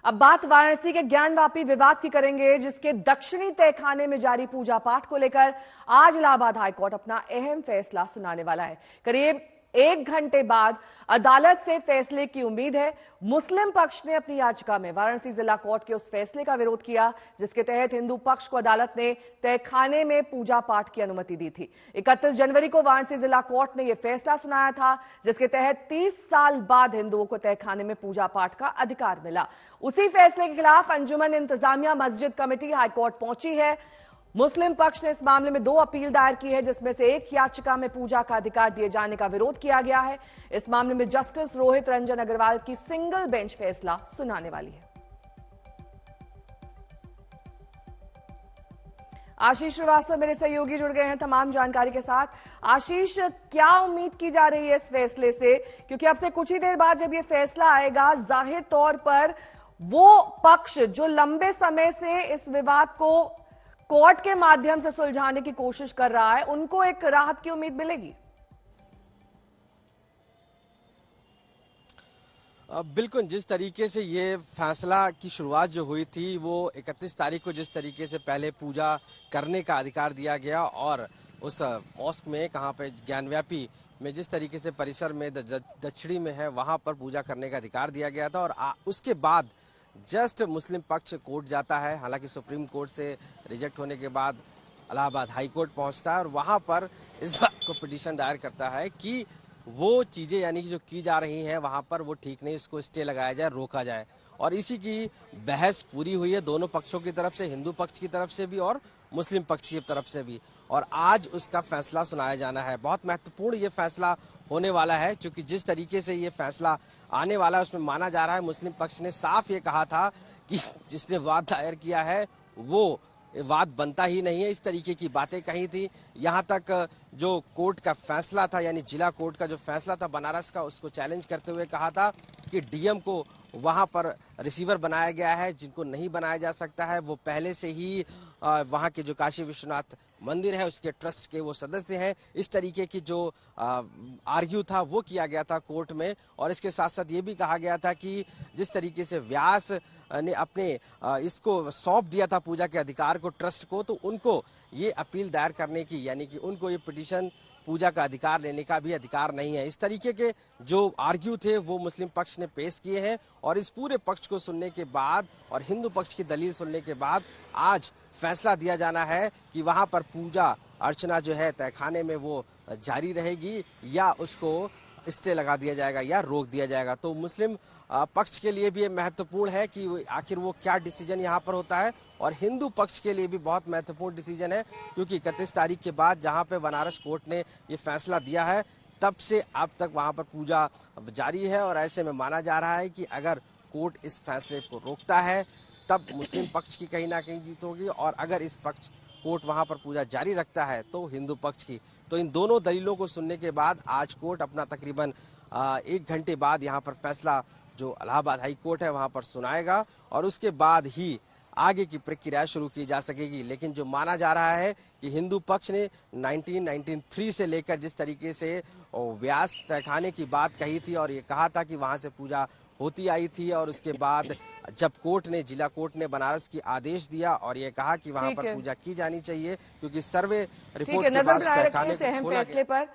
अब बात वाराणसी के ज्ञानवापी विवाद की करेंगे, जिसके दक्षिणी तहखाने में जारी पूजा पाठ को लेकर आज इलाहाबाद हाईकोर्ट अपना अहम फैसला सुनाने वाला है। करीब 1 घंटे बाद अदालत से फैसले की उम्मीद है। मुस्लिम पक्ष ने अपनी याचिका में वाराणसी जिला कोर्ट के उस फैसले का विरोध किया, जिसके तहत हिंदू पक्ष को अदालत ने तहखाने में पूजा पाठ की अनुमति दी थी। 31 जनवरी को वाराणसी जिला कोर्ट ने यह फैसला सुनाया था, जिसके तहत 30 साल बाद हिंदुओं को तहखाने में पूजा पाठ का अधिकार मिला। उसी फैसले के खिलाफ अंजुमन इंतजामिया मस्जिद कमेटी हाईकोर्ट पहुंची है। मुस्लिम पक्ष ने इस मामले में 2 अपील दायर की है, जिसमें से एक याचिका में पूजा का अधिकार दिए जाने का विरोध किया गया है। इस मामले में जस्टिस रोहित रंजन अग्रवाल की सिंगल बेंच फैसला सुनाने वाली है। आशीष श्रीवास्तव मेरे सहयोगी जुड़ गए हैं तमाम जानकारी के साथ। आशीष, क्या उम्मीद की जा रही है इस फैसले से, क्योंकि अब से कुछ ही देर बाद जब ये फैसला आएगा, जाहिर तौर पर वो पक्ष जो लंबे समय से इस विवाद को कोर्ट के माध्यम से सुलझाने की कोशिश कर रहा है, उनको एक राहत की उम्मीद मिलेगी। बिल्कुल, जिस तरीके से ये फैसला की शुरुआत जो हुई थी, वो 31 तारीख को जिस तरीके से पहले पूजा करने का अधिकार दिया गया और उस मॉस्क में कहाँ पे ज्ञानव्यापी में जिस तरीके से परिसर में दक्षिणी में है वहां पर पूजा करने का अधिकार दिया गया था, और उसके बाद जस्ट मुस्लिम पक्ष कोर्ट जाता है। हालांकि सुप्रीम कोर्ट से रिजेक्ट होने के बाद इलाहाबाद हाई कोर्ट पहुंचता है और वहां पर इस बात को पिटीशन दायर करता है कि वो चीजें यानी कि जो की जा रही हैं वहां पर वो ठीक नहीं, इसको स्टे लगाया जाए, रोका जाए। और इसी की बहस पूरी हुई है दोनों पक्षों की तरफ से, हिंदू पक्ष की तरफ से भी और मुस्लिम पक्ष की तरफ से भी, और आज उसका फैसला सुनाया जाना है। बहुत महत्वपूर्ण ये फैसला होने वाला है, क्योंकि जिस तरीके से ये फैसला आने वाला है उसमें माना जा रहा है, मुस्लिम पक्ष ने साफ ये कहा था कि जिसने वाद दायर किया है वो वाद बनता ही नहीं है, इस तरीके की बातें कही थी। यहाँ तक जो कोर्ट का फैसला था, यानी जिला कोर्ट का जो फैसला था बनारस का, उसको चैलेंज करते हुए कहा था कि डीएम को वहां पर रिसीवर बनाया गया है, जिनको नहीं बनाया जा सकता है वो पहले से ही वहां के जो काशी विश्वनाथ मंदिर है उसके ट्रस्ट के वो सदस्य हैं। इस तरीके की जो आर्ग्यू था वो किया गया था कोर्ट में, और इसके साथ साथ ये भी कहा गया था कि जिस तरीके से व्यास ने अपने इसको सौंप दिया था पूजा के अधिकार को ट्रस्ट को, तो उनको ये अपील दायर करने की, यानी कि उनको ये पिटीशन पूजा का अधिकार लेने का भी अधिकार नहीं है। इस तरीके के जो आर्ग्यू थे वो मुस्लिम पक्ष ने पेश किए हैं, और इस पूरे पक्ष को सुनने के बाद और हिंदू पक्ष की दलील सुनने के बाद आज फैसला दिया जाना है कि वहां पर पूजा अर्चना जो है तहखाने में वो जारी रहेगी या उसको स्टे लगा दिया जाएगा या रोक दिया जाएगा। तो मुस्लिम पक्ष के लिए भी ये महत्वपूर्ण है कि आखिर वो क्या डिसीजन यहाँ पर होता है, और हिंदू पक्ष के लिए भी बहुत महत्वपूर्ण डिसीजन है, क्योंकि 31 तारीख के बाद जहाँ पे बनारस कोर्ट ने ये फैसला दिया है तब से अब तक वहाँ पर पूजा जारी है, और ऐसे में माना जा रहा है कि अगर कोर्ट इस फैसले को रोकता है तब मुस्लिम पक्ष की कहीं ना कहीं जीत होगी, और अगर इस पक्ष कोर्ट वहां पर पूजा जारी रखता है तो हिंदू पक्ष की। तो इन दोनों दलीलों को सुनने के बाद आज कोर्ट अपना तकरीबन 1 घंटे बाद यहाँ पर फैसला जो इलाहाबाद हाई कोर्ट है वहां पर सुनाएगा, और उसके बाद ही आगे की प्रक्रिया शुरू की जा सकेगी। लेकिन जो माना जा रहा है कि हिंदू पक्ष ने 1993 से लेकर जिस तरीके से व्यास तहखाने की बात कही थी और ये कहा था कि वहां से पूजा होती आई थी, और उसके बाद जब कोर्ट ने, जिला कोर्ट ने बनारस की आदेश दिया और ये कहा कि वहां पर पूजा की जानी चाहिए, क्योंकि सर्वे रिपोर्ट के बाद तहखाने को खोला गया।